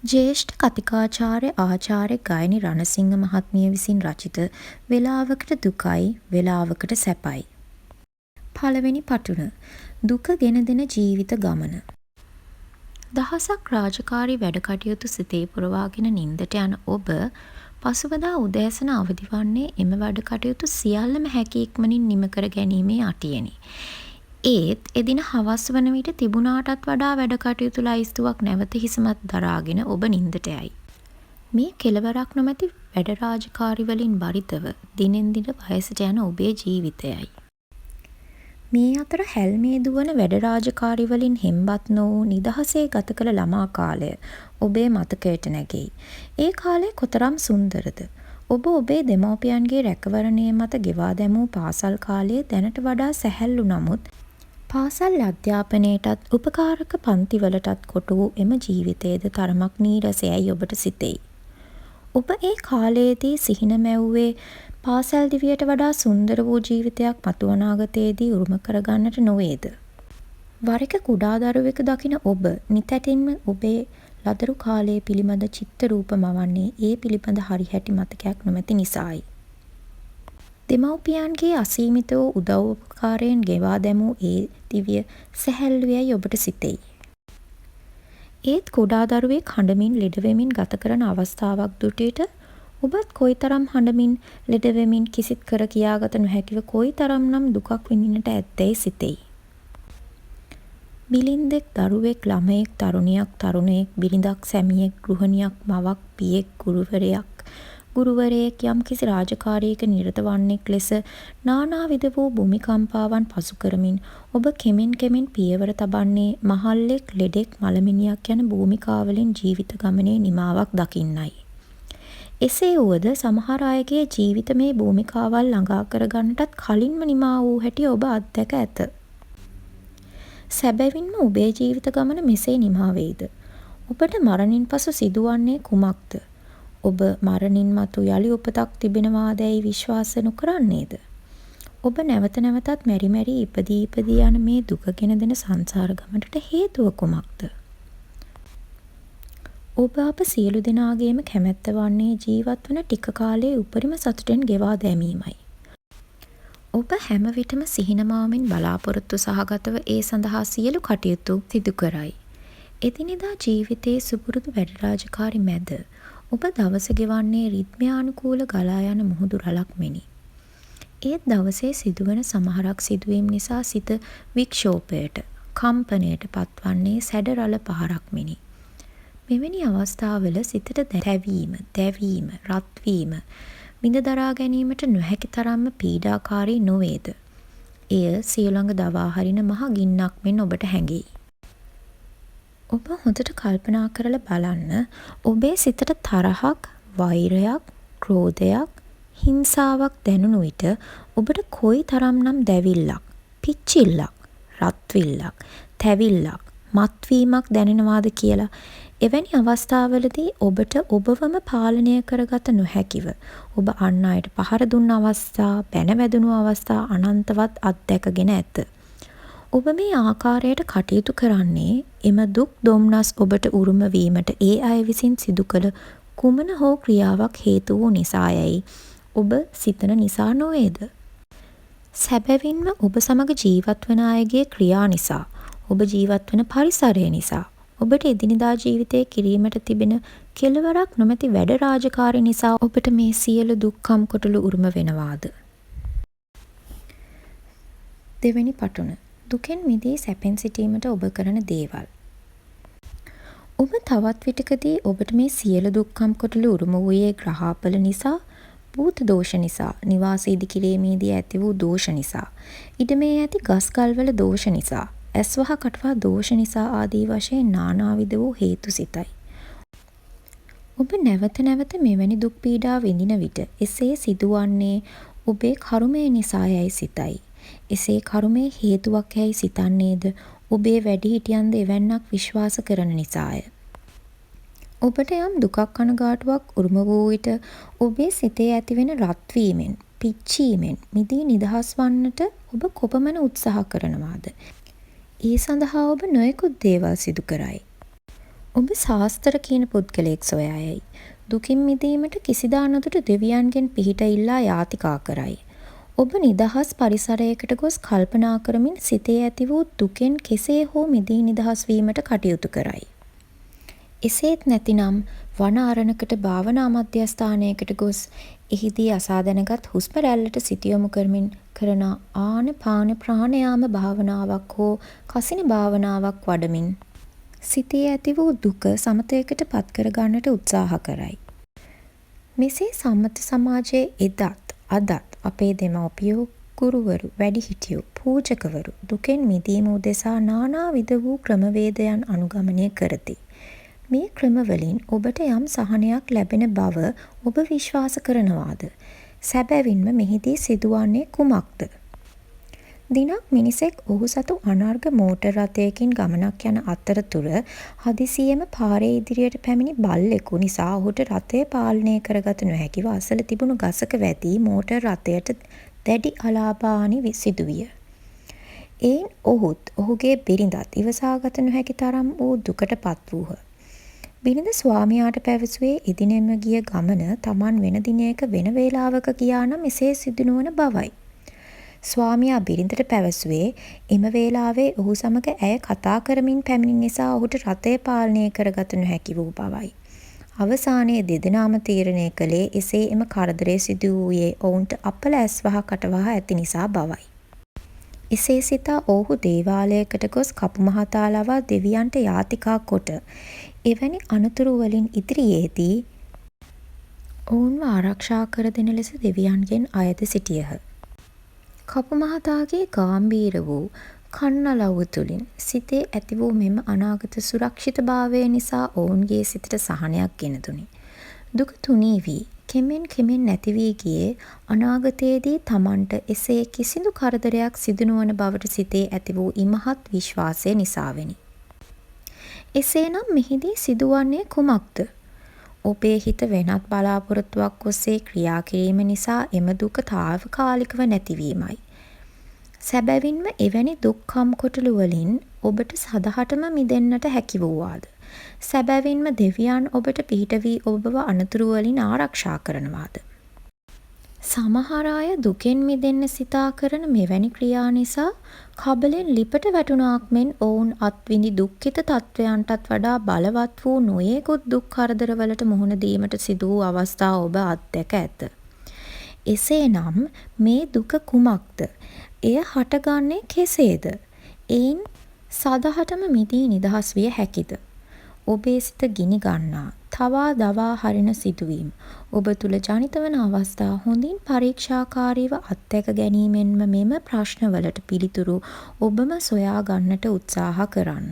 ජ්‍යෙෂ්ඨ කතිකාචාර්ය ආචාර්ය ගයනි රණසිංහ මහත්මිය විසින් රචිත වෙලාවකට දුකයි වෙලාවකට සැපයි. පළවෙනි පටුන. දුක ගෙන දෙන ජීවිත ගමන. දහසක් රාජකාරී වැඩ කටයුතු සිතේ පුරවාගෙන නින්දට යන ඔබ පසුවදා උදෑසන අවදි වන්නේ එම වැඩ කටයුතු සියල්ලම හැකි ඉක්මනින් නිම කර ගැනීමේ අටියෙනි. ඒත් එදින හවස් වන විට තිබුණාටත් වඩා වැඩ කටයුතු ලයිස්තුවක් නැවත හිසමත් දරාගෙන ඔබ නින්දට යයි. මේ කෙලවරක් නොමැති වැඩ රාජකාරි වලින් බරිතව දිනෙන් දින වයසට යන ඔබේ ජීවිතයයි. මේ අතර හැල්මේ දුවන වැඩ රාජකාරි වලින් හෙම්බත් නොවූ නිදහසේ ගත කළ ළමා කාලය ඔබේ මතකයට නැගෙයි. ඒ කාලය කොතරම් සුන්දරද? ඔබ ඔබේ දෙමව්පියන්ගේ රැකවරණය මත ගෙවා දැමූ පාසල් කාලය දැනට වඩා සැහැල්ලු නමුත් පාසල් අධ්‍යාපනයටත් උපකාරක පන්තිවලටත් කොටු වූ එම ජීවිතයේද තරමක් නීරසයයි ඔබට සිතෙයි. ඔබ ඒ කාලයේදී සිහින මැව්වේ පාසල් දිවියට වඩා සුන්දර වූ ජීවිතයක් මතු අනාගතයේදී උරුම කරගන්නට නොවේද? වර එක කුඩා දරුවෙකු දකින ඔබ නිතැතින්ම ඔබේ ලදරු කාලයේ පිළිබඳ චිත්ත රූප මවන්නේ ඒ පිළිබඳ හරිහැටි මතකයක් නොමැති නිසායි. දෙමව්පියන්ගේ අසීමිත වූ උදව් උපකාරයෙන් ගෙවා දැමූ ඒ දිවිය සැහැල්ලුවයි ඔබට සිතෙයි. ඒත් කුඩා දරුවෙක් හඬමින් ලෙඩ වෙමින් ගත කරන අවස්ථාවක් දුටුවිට ඔබත් කොයිතරම් හඬමින් ලෙඩ වෙමින් කිසිත් කර කියාගත නොහැකිව කොයිතරම්නම් දුකක් විඳින්නට ඇත්තැයි සිතෙයි. බිලින්දෙක් දරුවෙක් ළමයෙක් තරුණියක් තරුණයෙක් බිරිඳක් සැමියෙක් ගෘහණියක් මවක් පියෙක් ගුරුවරයෙක් යම් කිසි රාජකාරියක නිරත වන්නෙක් ලෙස නානාවිධ වූ භූමිකම්පාවන් පසු කරමින් ඔබ කෙමෙන් කෙමෙන් පියවර තබන්නේ මහල්ලෙක් ලෙඩෙක් මළමිනියක් යන භූමිකාවලින් ජීවිත ගමනේ නිමාවක් දකින්නයි. එසේ වුවද සමහර අයගේ ජීවිත මේ භූමිකාවල් ළඟා කරගන්නටත් කලින්ම නිමා වූ හැටි ඔබ අත්දැක ඇත. සැබවින්ම ඔබේ ජීවිත ගමන මෙසේ නිමා වේද? ඔබට මරණින් පසු සිදුවන්නේ කුමක්ද? ඔබ මරණින් මතු යලි උපතක් තිබෙනවාදැයි විශ්වාස නොකරන්නේද? ඔබ නැවත නැවතත් මෙරි මෙරි ඉපදී යන මේ දුක ගෙන දෙන සංසාර ගමනට හේතුව කුමක්ද? ඔබ අප සියලු දෙනාගේම කැමැත්ත වන්නේ ජීවත් වන ටික කාලයේ උපරිම සතුටෙන් ගෙවා දැමීමයි. ඔබ හැම විටම සිහිනමාමින් බලාපොරොත්තු සහගතව ඒ සඳහා සියලු කටයුතු සිදු කරයි. එදිනෙදා ජීවිතයේ සුපුරුදු වැඩ රාජකාරි මැද ඔබ දවස ගෙවන්නේ රිද්මයානුකූල ගලා යන මුහුදු රළක් මෙනි. ඒත් දවසේ සිදුවන සමහරක් සිදුවීම් නිසා සිත වික්ෂෝපයට, කම්පනයට පත්වන්නේ සැඩ රළ පහරක් මෙනි. මෙවැනි අවස්ථාවල සිතට දැවීම, රත්වීම, විඳ දරා ගැනීමට නොහැකි තරම්ම පීඩාකාරී නොවේද? එය සිය ළඟ දවා හරින මහ ගින්නක් මෙන් ඔබට හැඟෙයි. ඔබ හොඳට කල්පනා කරලා බලන්න ඔබේ සිතට තරහක්, වෛරයක්, ක්‍රෝධයක්, හිංසාවක් දැනුණු විට ඔබට කොයි තරම්නම් දැවිල්ලක්, පිච්චිල්ලක්, රත්විල්ලක්, තැවිල්ලක්, මත්වීමක් දැනෙනවාද කියලා. එවැනි අවස්ථාවලදී ඔබට ඔබවම පාලනය කරගත නොහැකිව ඔබ අන් අයට පහර දුන්න අවස්ථා, බැන වැදුණු අවස්ථා අනන්තවත් අත්දැකගෙන ඇත. ඔබ මේ ආකාරයට කටයුතු කරන්නේ එම දුක් දොම්නස් ඔබට උරුම වීමට ඒ අය විසින් සිදු කළ කුමන හෝ ක්‍රියාවක් හේතු වූ නිසායයි ඔබ සිතන නිසා නොවේද? සැබවින්ම ඔබ සමග ජීවත් වන අයගේ ක්‍රියා නිසා, ඔබ ජීවත් වන පරිසරය නිසා, ඔබට එදිනෙදා ජීවිතයේ කිරීමට තිබෙන කෙලවරක් නොමැති වැඩ රාජකාරී නිසා ඔබට මේ සියලු දුක්ඛම් කොටලු උරුම වෙනවාද? දෙවෙනි පටුන. දුකෙන් මිදී සැපෙන් සිටීමට ඔබ කරන දේවල්. ඔබ තවත් විටකදී ඔබට මේ සියලු දුක්ඛම් කොටලු උරුම වූයේ ග්‍රහාපල නිසා, භූත දෝෂ නිසා, නිවාස ඉදිකිරීමේදී ඇති වූ දෝෂ නිසා, ඉඩමේ ඇති ගස්කල්වල දෝෂ නිසා, ඇස්වහ කටවා දෝෂ නිසා ආදී වශයෙන් නානාවිධ වූ හේතු සිතයි. ඔබ නැවත නැවත මෙවැනි දුක් පීඩා විඳින විට එසේ සිදුවන්නේ ඔබේ කර්මය නිසා යයි සිතයි. එසේ කර්මයේ හේතුවක් යයි සිතන්නේද ඔබේ වැඩිහිටියන්ද එවැන්නක් විශ්වාස කරන නිසාය. ඔබට යම් දුකක් කනගාටුවක් උරුම වූ විට ඔබේ සිතේ ඇතිවෙන රත්වීමෙන්, පිච්චීමෙන් මිදී නිදහස් වන්නට ඔබ කොපමණ උත්සාහ කරනවාද? ඒ සඳහා ඔබ නොයෙකුත් දේවල් සිදු කරයි. ඔබ සාස්තර කියන පුද්ගලයෙක් සොයා යයි. දුකින් මිදීමට කිසිදා නොදුටු දෙවියන්ගෙන් පිහිට ඉල්ලා යාතිකා කරයි. ඔබ නිදහස් පරිසරයකට ගොස් කල්පනා කරමින් සිතේ ඇති වූ දුකෙන් කෙසේ හෝ මිදී නිදහස් වීමට කටයුතු කරයි. එසේත් නැතිනම් වන අරණකට භාවනා මධ්‍යස්ථානයකට ගොස් එහිදී අසා දැනගත් හුස්ම රැල්ලට සිත යොමු කරමින් කරන ආනපාන ප්‍රාණයාම භාවනාවක් හෝ කසින භාවනාවක් වඩමින් සිතේ ඇති වූ දුක සමතයකට පත් කර ගන්නට උත්සාහ කරයි. මෙසේ සම්මත සමාජයේ එදත් අදත් අපේ දෙමව්පියෝ, ගුරුවරු, වැඩිහිටියෝ, පූජකවරු දුකෙන් මිදීම උදෙසා නානාවිධ වූ ක්‍රමවේදයන් අනුගමනය කරති. මේ ක්‍රමවලින් ඔබට යම් සහනයක් ලැබෙන බව ඔබ විශ්වාස කරනවාද? සැබවින්ම මෙහිදී සිදුවන්නේ කුමක්ද? දිනක් මිනිසෙක් ඔහු සතු අනර්ඝ මෝටර් රථයකින් ගමනක් යන අතරතුර හදිසියෙම පාරේ ඉදිරියට පැමිණි බල්ලෙකු නිසා ඔහුට රථය පාලනය කරගත නොහැකිව අසල තිබුණු ගසක වැදී මෝටර් රථයට දැඩි අලාභහානි සිදුවිය. එයින් ඔහුත් ඔහුගේ බිරිඳත් ඉවසාගත නොහැකි තරම් වූ දුකට පත් වූහ. බිරිඳ ස්වාමියාට පැවසුවේ එදිනෙම ගිය ගමන Taman වෙන දිනයක වෙන වේලාවක ගියා නම් එසේ සිදු නොවන බවයි. ස්වාමියා බිරිඳට පැවසුවේ එම වේලාවේ ඔහු සමග ඇය කතා කරමින් පැමිණි නිසා ඔහුට රථය පාලනය කරගත නොහැකි වූ බවයි. අවසානයේ දෙදෙනාම තීරණය කළේ එසේ එම කරදරය සිදු වූයේ ඔවුන්ට අපල ඇස්වහ කටවහ ඇති නිසා බවයි. එසේ සිතා ඔහු දේවාලයකට ගොස් කපු මහතා ලවා දෙවියන්ට යාතිකා කොට එවැනි අනතුරු වලින් ඉදිරියේදී ඔවුන්ව ආරක්ෂා කර දෙන ලෙස දෙවියන්ගෙන් අයද සිටියහ. කපු මහතාගේ ගාම්භීර වූ කන්නලව්ව තුළින් සිතේ ඇති වූ මෙම අනාගත සුරක්ෂිතභාවය නිසා ඔවුන්ගේ සිතට සහනයක් ගෙන දුනි. දුක තුනී වී කෙමෙන් කෙමෙන් නැති වී ගියේ අනාගතයේදී Tamanට එසේ කිසිදු කරදරයක් සිදු නොවන බවට සිතේ ඇති වූ ඉමහත් විශ්වාසය නිසාවෙනි. එසේනම් මෙහිදී සිදුවන්නේ කුමක්ද? ඔබේ හිත වෙනත් බලාපොරොත්තුවක් ඔස්සේ ක්‍රියා කිරීම නිසා එම දුක తాවකාලිකව නැතිවීමයි. සැබවින්ම එවැනි දුක්ඛම් කොටළු වලින් ඔබට සදහටම මිදෙන්නට හැකි වූවාද? සැබවින්ම දෙවියන් ඔබට පිහිට වී ඔබව අනතුරු වලින් ආරක්ෂා කරනවාද? සමහර අය දුකෙන් මිදෙන්න සිතා කරන මෙවැනි ක්‍රියා නිසා කබලෙන් ලිපට වැටුණාක් මෙන් ඔවුන් අත්විඳි දුක්ඛිත තත්වයන්ටත් වඩා බලවත් වූ නොයෙකුත් දුක් කරදරවලට මුහුණ දීමට සිදු වූ අවස්ථා ඔබ අත්දැක ඇත. එසේනම් මේ දුක කුමක්ද? එය හටගන්නේ කෙසේද? එයින් සදහටම මිදී නිදහස් විය හැකිද? ඔබේ සිත ගිනි ගන්නා, තවා දවා හරින සිදුවීම් ඔබ තුල ජනිත වන අවස්ථා හොඳින් පරීක්ෂාකාරීව අත්දැක ගැනීමෙන්ම මෙම ප්‍රශ්නවලට පිළිතුරු ඔබම සොයා ගන්නට උත්සාහ කරන්න.